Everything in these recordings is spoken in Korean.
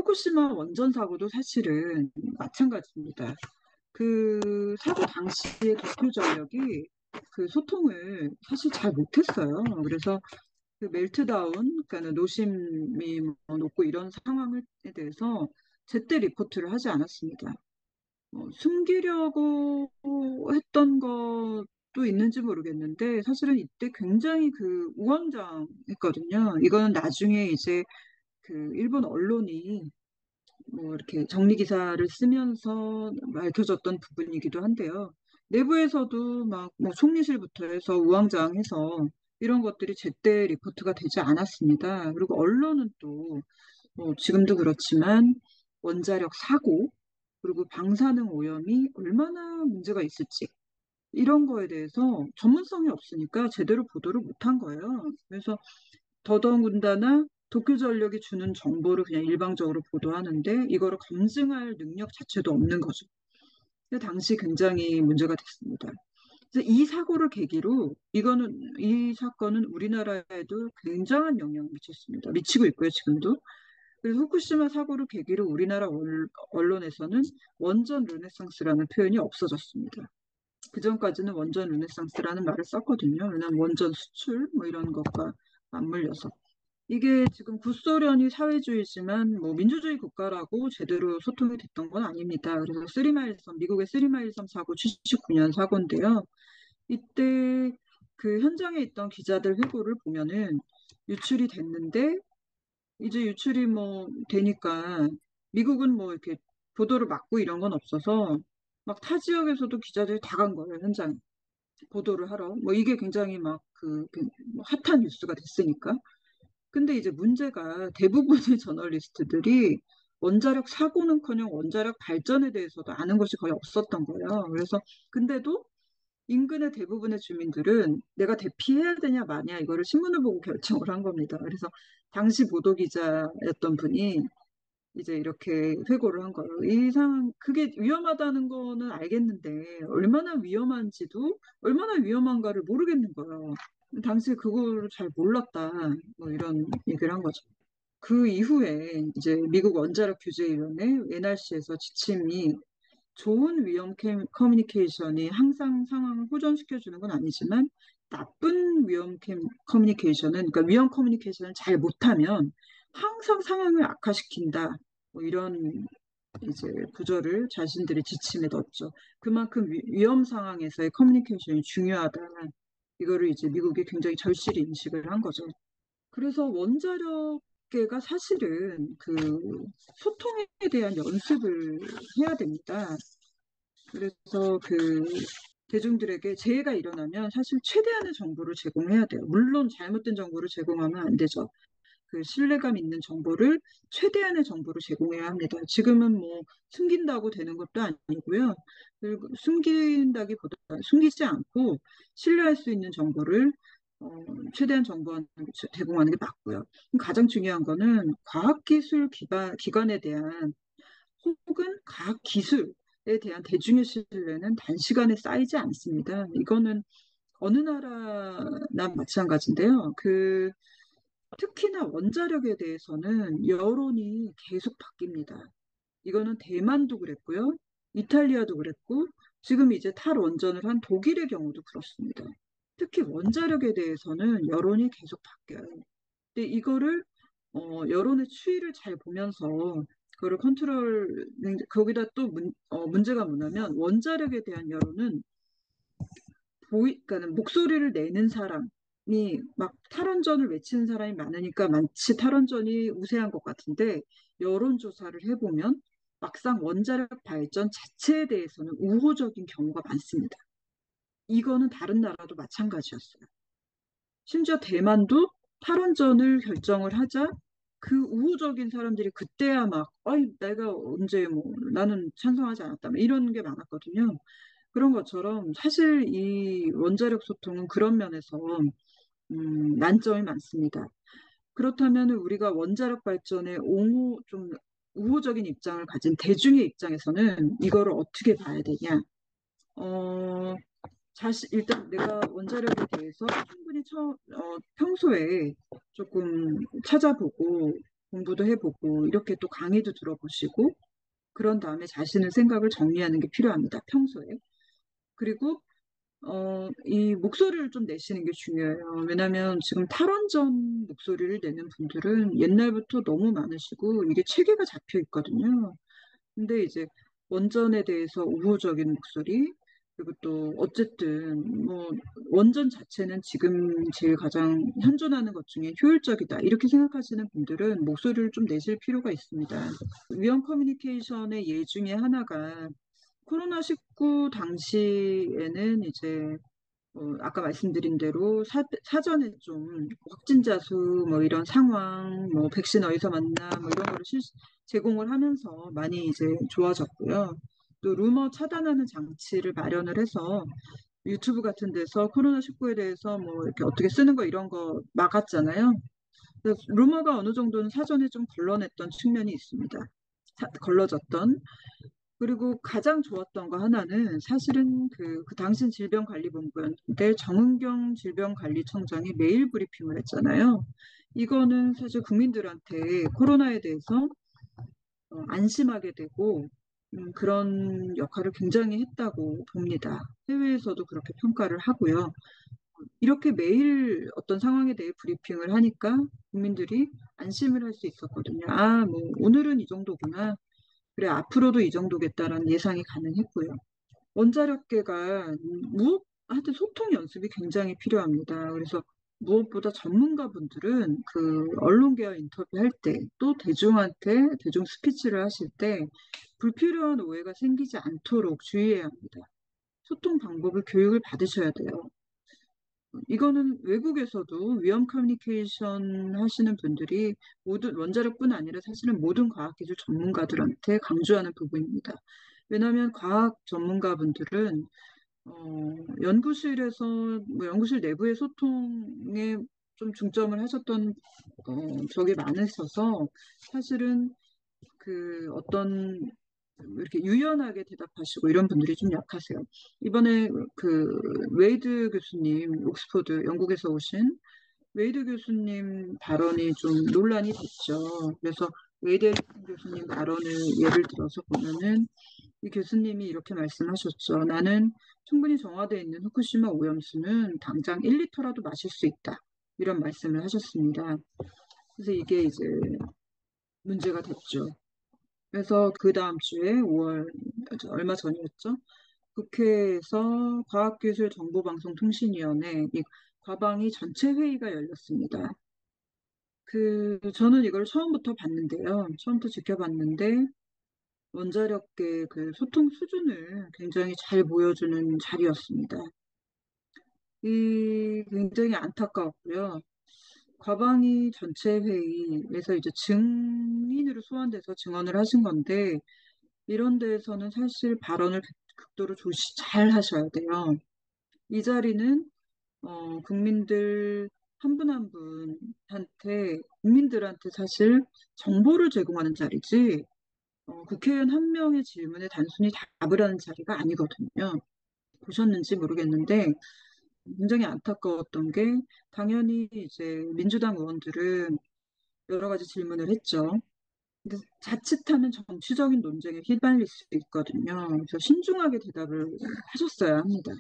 후쿠시마 원전 사고도 사실은 마찬가지입니다. 그 사고 당시에 도쿄전력이 그 소통을 사실 잘 못했어요. 그래서 그 멜트다운, 그러니까 노심이 뭐 높고 이런 상황에 대해서 제때 리포트를 하지 않았습니다. 숨기려고 했던 것도 있는지 모르겠는데 사실은 이때 굉장히 그 우왕좌왕했거든요. 이거는 나중에 이제 그 일본 언론이 뭐 이렇게 정리 기사를 쓰면서 밝혀졌던 부분이기도 한데요. 내부에서도 막 뭐 총리실부터 해서 우왕좌왕해서 이런 것들이 제때 리포트가 되지 않았습니다. 그리고 언론은 또 지금도 그렇지만 원자력 사고 그리고 방사능 오염이 얼마나 문제가 있을지 이런 거에 대해서 전문성이 없으니까 제대로 보도를 못한 거예요. 그래서 더더군다나 도쿄전력이 주는 정보를 그냥 일방적으로 보도하는데 이거를 검증할 능력 자체도 없는 거죠. 그래서 당시 굉장히 문제가 됐습니다. 그래서 이 사고를 계기로 이 사건은 우리나라에도 굉장한 영향을 미쳤습니다. 미치고 있고요, 지금도. 그래서 후쿠시마 사고를 계기로 우리나라 언론에서는 원전 르네상스라는 표현이 없어졌습니다. 그전까지는 원전 르네상스라는 말을 썼거든요. 왜냐하면 원전 수출 뭐 이런 것과 맞물려서. 이게 지금 구소련이 사회주의지만 뭐 민주주의 국가라고 제대로 소통이 됐던 건 아닙니다. 그래서 미국의 쓰리마일섬 사고 79년 사고인데요. 이때 그 현장에 있던 기자들 회고를 보면은 유출이 됐는데 이제 유출이 뭐 되니까 미국은 뭐 이렇게 보도를 막고 이런 건 없어서 막 타 지역에서도 기자들이 다 간 거예요, 현장 보도를 하러. 뭐 이게 굉장히 뭐 핫한 뉴스가 됐으니까. 근데 이제 문제가 대부분의 저널리스트들이 원자력 사고는커녕 원자력 발전에 대해서도 아는 것이 거의 없었던 거예요. 그래서 근데도 인근의 대부분의 주민들은 내가 대피해야 되냐 마냐 이거를 신문을 보고 결정을 한 겁니다. 그래서 당시 보도 기자였던 분이 이제 이렇게 회고를 한 거예요. 그게 위험하다는 거는 알겠는데 얼마나 위험한가를 모르겠는 거예요. 당시에 그걸 잘 몰랐다. 뭐 이런 얘기를 한 거죠. 그 이후에 이제 미국 원자력 규제위원회 NRC에서 지침이 좋은 커뮤니케이션이 항상 상황을 호전시켜주는 건 아니지만 나쁜 커뮤니케이션은, 그러니까 위험 커뮤니케이션을 잘 못하면 항상 상황을 악화시킨다. 뭐 이런 이제 구절을 자신들의 지침에 넣었죠. 그만큼 위험 상황에서의 커뮤니케이션이 중요하다. 이거를 이제 미국이 굉장히 절실히 인식을 한 거죠. 그래서 원자력계가 사실은 그 소통에 대한 연습을 해야 됩니다. 그래서 그 대중들에게 재해가 일어나면 사실 최대한의 정보를 제공해야 돼요. 물론 잘못된 정보를 제공하면 안 되죠. 그 신뢰감 있는 정보를 최대한의 정보를 제공해야 합니다. 지금은 뭐 숨긴다고 되는 것도 아니고요. 그리고 숨기지 않고 신뢰할 수 있는 정보를 어, 최대한 제공하는 게 맞고요. 가장 중요한 거는 기관에 대한 혹은 과학 기술에 대한 대중의 신뢰는 단시간에 쌓이지 않습니다. 이거는 어느 나라나 마찬가지인데요. 특히나 원자력에 대해서는 여론이 계속 바뀝니다. 이거는 대만도 그랬고요. 이탈리아도 그랬고, 지금 이제 탈원전을 한 독일의 경우도 그렇습니다. 특히 원자력에 대해서는 여론이 계속 바뀌어요. 근데 이거를 여론의 추이를 잘 보면서 그거를 거기다 또 문제가 뭐냐면 원자력에 대한 여론은 그러니까 목소리를 내는 사람이 막 탈원전을 외치는 사람이 많으니까 마치 탈원전이 우세한 것 같은데 여론조사를 해보면 막상 원자력 발전 자체에 대해서는 우호적인 경우가 많습니다. 이거는 다른 나라도 마찬가지였어요. 심지어 대만도 탈원전을 결정을 하자 그 우호적인 사람들이 그때야 내가 언제 나는 찬성하지 않았다. 이런 게 많았거든요. 그런 것처럼 사실 이 원자력 소통은 그런 면에서 난점이 많습니다. 그렇다면 우리가 원자력 발전에 좀 우호적인 입장을 가진 대중의 입장에서는 이거를 어떻게 봐야 되냐? 어, 일단 내가 원자력에 대해서 충분히 평소에 조금 찾아보고 공부도 해보고 이렇게 또 강의도 들어보시고 그런 다음에 자신의 생각을 정리하는 게 필요합니다. 평소에. 그리고 이 목소리를 좀 내시는 게 중요해요. 왜냐하면 지금 탈원전 목소리를 내는 분들은 옛날부터 너무 많으시고 이게 체계가 잡혀 있거든요. 근데 이제 원전에 대해서 우호적인 목소리, 그리고 또 어쨌든 뭐 원전 자체는 지금 제일 가장 현존하는 것 중에 효율적이다. 이렇게 생각하시는 분들은 목소리를 좀 내실 필요가 있습니다. 위험 커뮤니케이션의 예 중에 하나가 코로나19 당시에는 이제 아까 말씀드린 대로 사전에 좀 확진자 수, 뭐 이런 상황, 뭐 백신 어디서 맞나, 뭐 이런 거를 제공을 하면서 많이 이제 좋아졌고요. 또 루머 차단하는 장치를 마련을 해서 유튜브 같은 데서 코로나19에 대해서 뭐 이렇게 어떻게 쓰는 거 이런 거 막았잖아요. 그래서 루머가 어느 정도는 사전에 좀 걸러냈던 측면이 있습니다. 걸러졌던. 그리고 가장 좋았던 거 하나는 사실은 그 당시 질병관리본부였는데 정은경 질병관리청장이 메일 브리핑을 했잖아요. 이거는 사실 국민들한테 코로나에 대해서 안심하게 되고 그런 역할을 굉장히 했다고 봅니다. 해외에서도 그렇게 평가를 하고요. 이렇게 매일 어떤 상황에 대해 브리핑을 하니까 국민들이 안심을 할 수 있었거든요. 아, 뭐 오늘은 이 정도구나. 그래, 앞으로도 이 정도겠다라는 예상이 가능했고요. 원자력계가 하여튼 소통 연습이 굉장히 필요합니다. 그래서 무엇보다 전문가분들은 그 언론계와 인터뷰할 때, 또 대중 스피치를 하실 때 불필요한 오해가 생기지 않도록 주의해야 합니다. 소통 방법을 교육을 받으셔야 돼요. 이거는 외국에서도 위험 커뮤니케이션 하시는 분들이 모든 원자력뿐 아니라 사실은 모든 과학기술 전문가들한테 강조하는 부분입니다. 왜냐하면 과학 전문가분들은 연구실에서 뭐 연구실 내부의 소통에 좀 중점을 하셨던 적이 많으셔서 사실은 그 어떤 이렇게 유연하게 대답하시고 이런 분들이 좀 약하세요. 이번에 그 웨이드 교수님, 옥스퍼드 영국에서 오신 웨이드 교수님 발언이 좀 논란이 됐죠. 그래서 웨이드 교수님 발언을 예를 들어서 보면은 이 교수님이 이렇게 말씀하셨죠. 나는 충분히 정화되어 있는 후쿠시마 오염수는 당장 1리터라도 마실 수 있다. 이런 말씀을 하셨습니다. 그래서 이게 이제 문제가 됐죠. 그래서 그 다음 주에 5월 얼마 전이었죠. 국회에서 과학기술정보방송통신위원회 이 과방위 전체 회의가 열렸습니다. 저는 이걸 처음부터 봤는데요. 처음부터 지켜봤는데 원자력계 그 소통 수준을 굉장히 잘 보여주는 자리였습니다. 이 굉장히 안타까웠고요. 과방위 전체 회의에서 이제 증인으로 소환돼서 증언을 하신 건데 이런 데에서는 사실 발언을 극도로 조시 잘 하셔야 돼요. 이 자리는 국민들 한 분 한 분한테 국민들한테 사실 정보를 제공하는 자리지 국회의원 한 명의 질문에 단순히 답을 하는 자리가 아니거든요. 보셨는지 모르겠는데 굉장히 안타까웠던 게 당연히 이제 민주당 의원들은 여러 가지 질문을 했죠. 근데 자칫하면 정치적인 논쟁에 휘말릴 수 있거든요. 그래서 신중하게 대답을 하셨어야 합니다.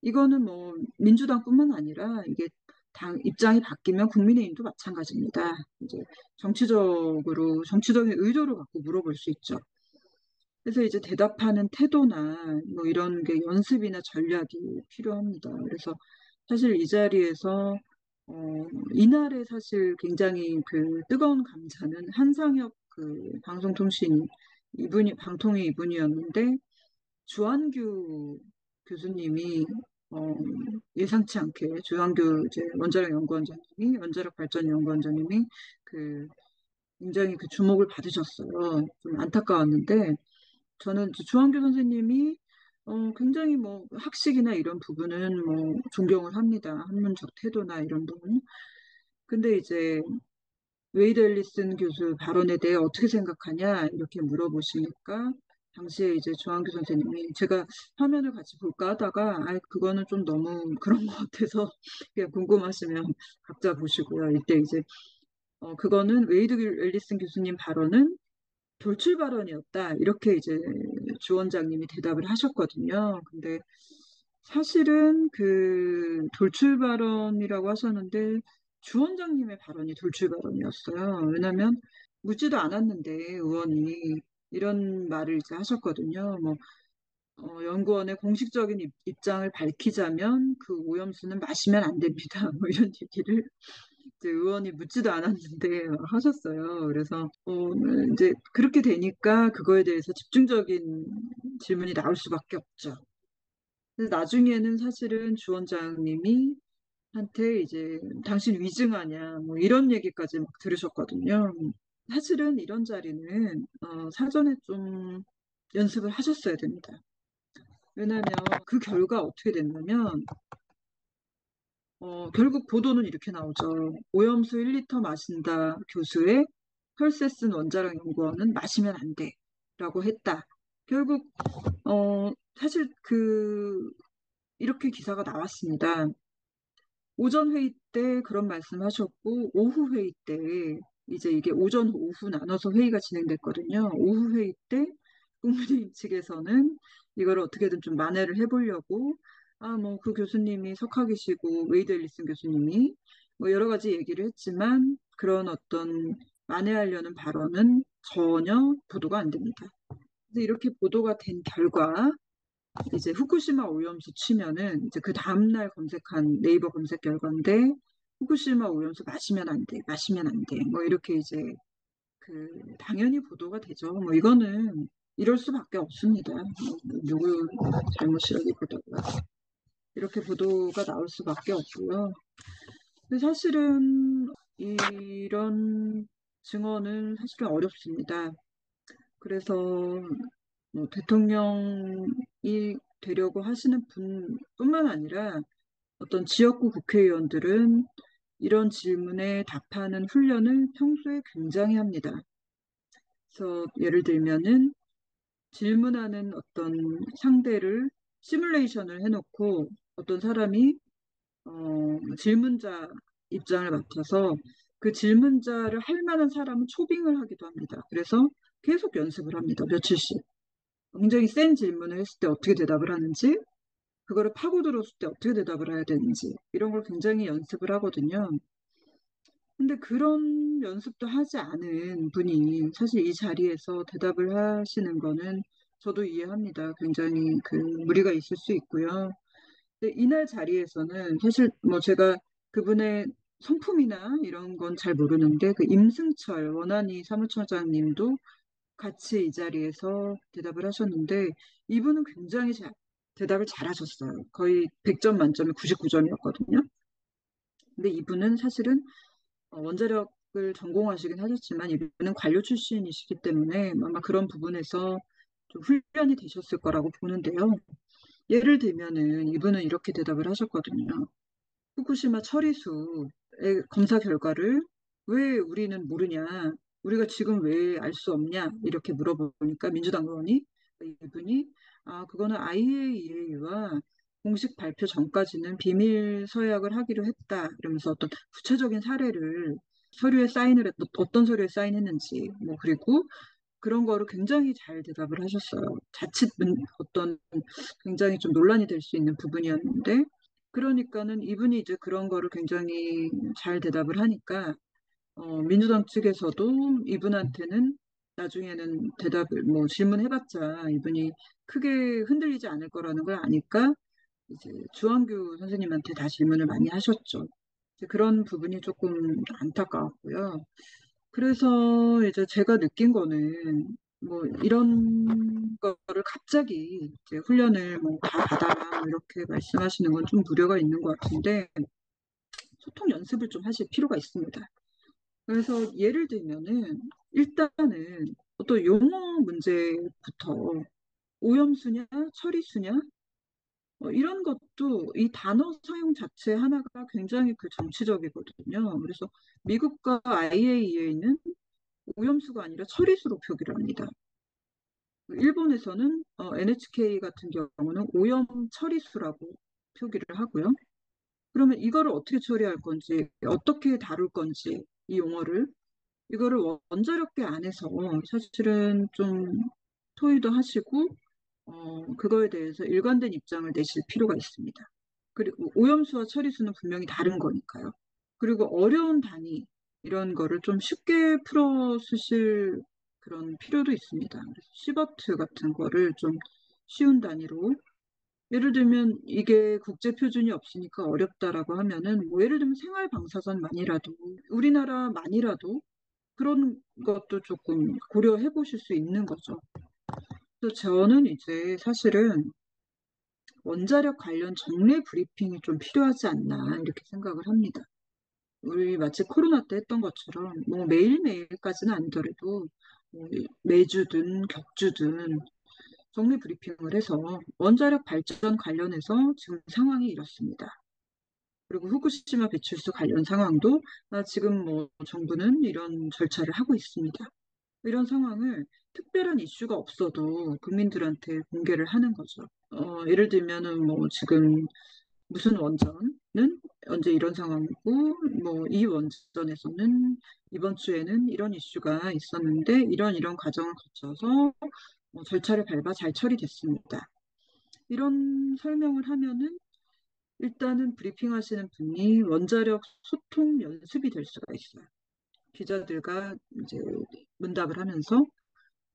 이거는 뭐 민주당뿐만 아니라 이게 당 입장이 바뀌면 국민의힘도 마찬가지입니다. 이제 정치적인 의도를 갖고 물어볼 수 있죠. 그래서 이제 대답하는 태도나 뭐 이런 게 연습이나 전략이 필요합니다. 그래서 사실 이 자리에서 이날에 사실 굉장히 그 뜨거운 감자는 한상혁 그 방송통신 방통위 이분이었는데 주한규 교수님이 어, 예상치 않게 주한규 이제 원자력 발전 연구원장님이 그 굉장히 그 주목을 받으셨어요. 좀 안타까웠는데 저는 이제 주한규 선생님이 굉장히 뭐 학식이나 이런 부분은 뭐 존경을 합니다. 학문적 태도나 이런 부분. 근데 이제 웨이드 앨리슨 교수 발언에 대해 어떻게 생각하냐 이렇게 물어보시니까 당시에 이제 조한규 선생님이 제가 화면을 같이 볼까 하다가 아 그거는 좀 너무 그런 것 같아서 그냥 궁금하시면 각자 보시고요. 이때 이제 그거는 웨이드 앨리슨 교수님 발언은 돌출 발언이었다. 이렇게 이제 주 원장님이 대답을 하셨거든요. 근데 사실은 그 돌출 발언이라고 하셨는데 주 원장님의 발언이 돌출 발언이었어요. 왜냐하면 묻지도 않았는데 의원이 이런 말을 이제 하셨거든요. 뭐 연구원의 공식적인 입장을 밝히자면 그 오염수는 마시면 안 됩니다. 뭐 이런 얘기를 이제 의원이 묻지도 않았는데 하셨어요. 그래서 이제 그렇게 되니까 그거에 대해서 집중적인 질문이 나올 수밖에 없죠. 그래서 나중에는 사실은 주 원장님이 한테 이제 당신 위증하냐 뭐 이런 얘기까지 막 들으셨거든요. 사실은 이런 자리는 사전에 좀 연습을 하셨어야 됩니다. 왜냐하면 그 결과 어떻게 됐냐면 결국 보도는 이렇게 나오죠. 오염수 1리터 마신다 교수의 펄세슨 원자력 연구원은 마시면 안 돼. 라고 했다. 결국, 사실 이렇게 기사가 나왔습니다. 오전 회의 때 그런 말씀 하셨고, 오후 회의 때, 이제 이게 오전, 오후 나눠서 회의가 진행됐거든요. 오후 회의 때 국민의힘 측에서는 이걸 어떻게든 좀 만회를 해보려고, 뭐 그 교수님이 석학이시고, 웨이드 앨리슨 교수님이 뭐 여러 가지 얘기를 했지만, 그런 어떤 만회하려는 발언은 전혀 보도가 안 됩니다. 그래서 이렇게 보도가 된 결과, 이제 후쿠시마 오염수 치면은 이제 그 다음날 검색한 네이버 검색 결과인데 후쿠시마 오염수 마시면 안 돼, 마시면 안 돼. 뭐 이렇게 이제 당연히 보도가 되죠. 뭐 이거는 이럴 수밖에 없습니다. 뭐 누구 잘못이라기보다가 이렇게 보도가 나올 수밖에 없고요. 근데 사실은 이런 증언은 사실은 어렵습니다. 그래서 뭐 대통령이 되려고 하시는 분뿐만 아니라 어떤 지역구 국회의원들은 이런 질문에 답하는 훈련을 평소에 굉장히 합니다. 그래서 예를 들면은 질문하는 어떤 상대를 시뮬레이션을 해놓고 어떤 사람이 질문자 입장을 맡아서 그 질문자를 할 만한 사람은 초빙을 하기도 합니다. 그래서 계속 연습을 합니다. 며칠씩. 굉장히 센 질문을 했을 때 어떻게 대답을 하는지, 그거를 파고들었을 때 어떻게 대답을 해야 되는지, 이런 걸 굉장히 연습을 하거든요. 근데 그런 연습도 하지 않은 분이 사실 이 자리에서 대답을 하시는 거는 저도 이해합니다. 굉장히 무리가 있을 수 있고요. 근데 이날 자리에서는 사실 뭐 제가 그분의 성품이나 이런 건 잘 모르는데 그 임승철 원안위 사무처장님도 같이 이 자리에서 대답을 하셨는데 이분은 굉장히 대답을 잘하셨어요. 거의 100점 만점에 99점이었거든요. 근데 이분은 사실은 원자력을 전공하시긴 하셨지만 이분은 관료 출신이시기 때문에 아마 그런 부분에서 좀 훈련이 되셨을 거라고 보는데요. 예를 들면은 이분은 이렇게 대답을 하셨거든요. 후쿠시마 처리수의 검사 결과를 왜 우리는 모르냐? 우리가 지금 왜 알 수 없냐? 이렇게 물어보니까 민주당 의원이 이분이 그거는 IAEA와 공식 발표 전까지는 비밀 서약을 하기로 했다. 이러면서 어떤 구체적인 사례를 서류에 사인을 어떤 서류에 사인했는지 뭐 그리고 그런 거를 굉장히 잘 대답을 하셨어요. 자칫 어떤 굉장히 좀 논란이 될 수 있는 부분이었는데 그러니까는 이분이 이제 그런 거를 굉장히 잘 대답을 하니까 민주당 측에서도 이분한테는 나중에는 대답을 뭐 질문해봤자 이분이 크게 흔들리지 않을 거라는 걸 아니까 이제 주한규 선생님한테 다 질문을 많이 하셨죠. 이제 그런 부분이 조금 안타까웠고요. 그래서 이제 제가 느낀 거는 뭐 이런 거를 갑자기 이제 훈련을 뭐 다 받아라 뭐 이렇게 말씀하시는 건 좀 무료가 있는 것 같은데 소통 연습을 좀 하실 필요가 있습니다. 그래서 예를 들면은 일단은 어떤 용어 문제부터 오염수냐 처리수냐 이런 것도 이 단어 사용 자체 하나가 굉장히 정치적이거든요. 그래서 미국과 IAEA는 오염수가 아니라 처리수로 표기를 합니다. 일본에서는 NHK 같은 경우는 오염 처리수라고 표기를 하고요. 그러면 이거를 어떻게 처리할 건지, 어떻게 다룰 건지, 이 용어를. 이거를 원자력계 안에서 사실은 좀 토의도 하시고, 그거에 대해서 일관된 입장을 내실 필요가 있습니다. 그리고 오염수와 처리수는 분명히 다른 거니까요. 그리고 어려운 단위, 이런 거를 좀 쉽게 풀어 쓰실 그런 필요도 있습니다. 그래서 시버트 같은 거를 좀 쉬운 단위로, 예를 들면 이게 국제 표준이 없으니까 어렵다라고 하면은 뭐 예를 들면 생활 방사선만이라도 우리나라만이라도 그런 것도 조금 고려해 보실 수 있는 거죠. 그래서 저는 이제 사실은 원자력 관련 정례 브리핑이 좀 필요하지 않나 이렇게 생각을 합니다. 우리 마치 코로나 때 했던 것처럼 뭐 매일매일까지는 아니더라도 뭐 매주든 격주든 정례 브리핑을 해서 원자력 발전 관련해서 지금 상황이 이렇습니다. 그리고 후쿠시마 배출수 관련 상황도 지금 뭐 정부는 이런 절차를 하고 있습니다. 이런 상황을 특별한 이슈가 없어도 국민들한테 공개를 하는 거죠. 예를 들면은 뭐 지금 무슨 원전은 언제 이런 상황이고, 뭐 이 원전에서는 이번 주에는 이런 이슈가 있었는데 이런 과정을 거쳐서 절차를 밟아 잘 처리됐습니다. 이런 설명을 하면은 일단은 브리핑 하시는 분이 원자력 소통 연습이 될 수가 있어요. 기자들과 이제 문답을 하면서,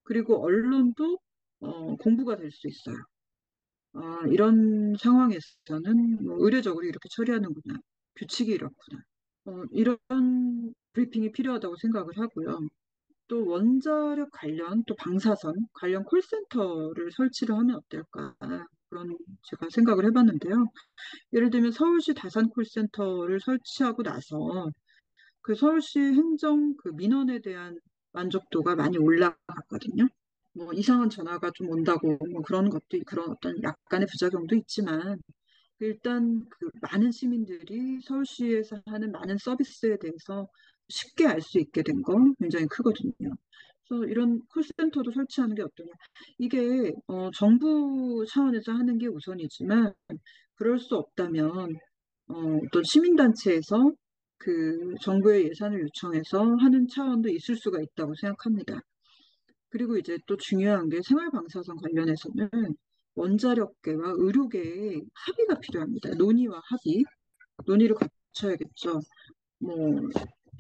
그리고 언론도 공부가 될 수 있어요. 이런 상황에서는 뭐 의례적으로 이렇게 처리하는구나. 규칙이 이렇구나. 이런 브리핑이 필요하다고 생각을 하고요. 또 원자력 관련, 또 방사선 관련 콜센터를 설치를 하면 어떨까. 그런 제가 생각을 해봤는데요. 예를 들면 서울시 다산 콜센터를 설치하고 나서 그 서울시 행정 그 민원에 대한 만족도가 많이 올라갔거든요. 뭐 이상한 전화가 좀 온다고 뭐 그런 것도 그런 어떤 약간의 부작용도 있지만 일단 그 많은 시민들이 서울시에서 하는 많은 서비스에 대해서 쉽게 알 수 있게 된 거 굉장히 크거든요. 그래서 이런 콜센터도 설치하는 게 어떠냐. 이게 정부 차원에서 하는 게 우선이지만 그럴 수 없다면 또 시민단체에서 그 정부의 예산을 요청해서 하는 차원도 있을 수가 있다고 생각합니다. 그리고 이제 또 중요한 게 생활방사선 관련해서는 원자력계와 의료계의 합의가 필요합니다. 논의와 합의, 논의를 거쳐야겠죠. 뭐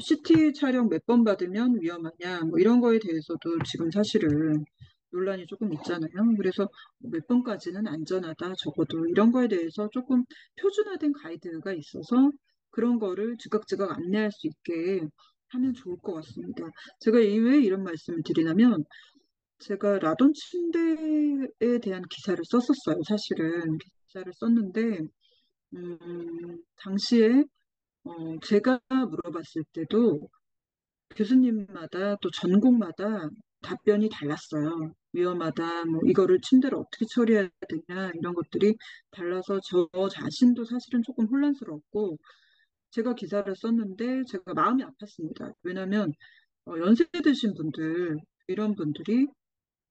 CT 촬영 몇 번 받으면 위험하냐, 뭐 이런 거에 대해서도 지금 사실은 논란이 조금 있잖아요. 그래서 몇 번까지는 안전하다, 적어도 이런 거에 대해서 조금 표준화된 가이드가 있어서 그런 거를 즉각즉각 안내할 수 있게 하면 좋을 것 같습니다. 제가 왜 이런 말씀을 드리냐면 제가 라돈 침대에 대한 기사를 썼었어요. 사실은 기사를 썼는데 당시에 제가 물어봤을 때도 교수님마다 또 전공마다 답변이 달랐어요. 위험하다, 뭐 이거를 침대를 어떻게 처리해야 되냐 이런 것들이 달라서 저 자신도 사실은 조금 혼란스럽고 제가 기사를 썼는데 제가 마음이 아팠습니다. 왜냐하면 연세 드신 분들 이런 분들이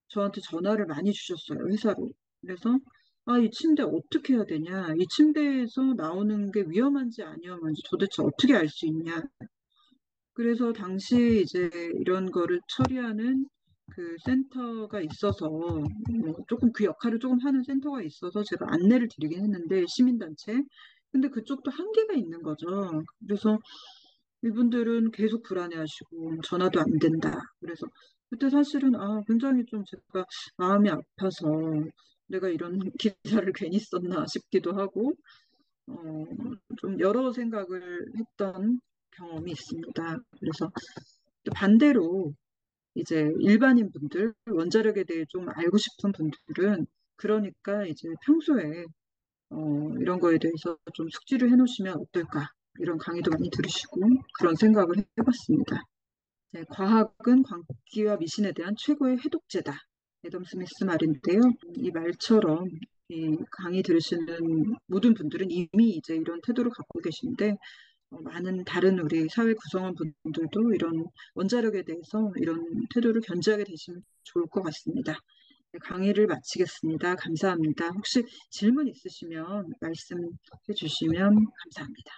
저한테 전화를 많이 주셨어요, 회사로. 그래서, 이 침대 어떻게 해야 되냐? 이 침대에서 나오는 게 위험한지 안 위험한지 도대체 어떻게 알 수 있냐? 그래서 당시 이제 이런 거를 처리하는 그 센터가 있어서, 뭐 조금 그 역할을 조금 하는 센터가 있어서 제가 안내를 드리긴 했는데, 시민단체. 근데 그쪽도 한계가 있는 거죠. 그래서 이분들은 계속 불안해하시고 전화도 안 된다. 그래서 그때 사실은 굉장히 좀 제가 마음이 아파서 내가 이런 기사를 괜히 썼나 싶기도 하고 어, 좀 여러 생각을 했던 경험이 있습니다. 그래서 또 반대로 이제 일반인 분들 원자력에 대해 좀 알고 싶은 분들은 그러니까 이제 평소에 이런 거에 대해서 좀 숙지를 해놓으시면 어떨까 이런 강의도 많이 들으시고 그런 생각을 해봤습니다. 네, 과학은 광기와 미신에 대한 최고의 해독제다. 애덤 스미스 말인데요. 이 말처럼 이 강의 들으시는 모든 분들은 이미 이제 이런 태도를 갖고 계신데 많은 다른 우리 사회 구성원 분들도 이런 원자력에 대해서 이런 태도를 견지하게 되시면 좋을 것 같습니다. 네, 강의를 마치겠습니다. 감사합니다. 혹시 질문 있으시면 말씀해 주시면 감사합니다.